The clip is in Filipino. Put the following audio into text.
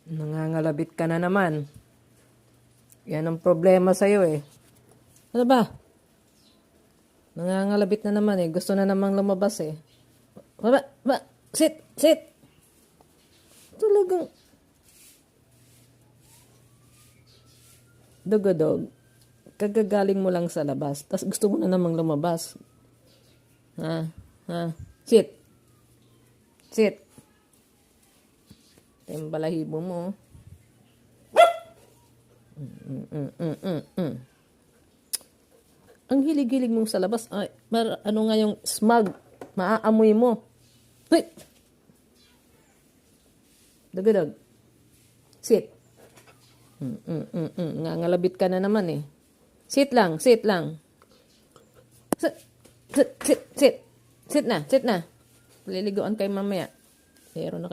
Nangangalabit ka na naman. Yan ang problema sa'yo eh. Ano ba? Nangangalabit na naman eh. Gusto na namang lumabas eh. Ba? Sit! Talagang... Dugodog. Kagagaling mo lang sa labas. Tapos gusto mo na namang lumabas. Ha? Sit! Yung balahibo mo. Ang hilig-hilig mong sa labas. Ay, ano nga yung smog? Maaamoy mo. Hoy! Dugodog. Sit. Ngangalabit ka na naman eh. Sit lang. Sit na. Liliguan kayo mamaya. Pero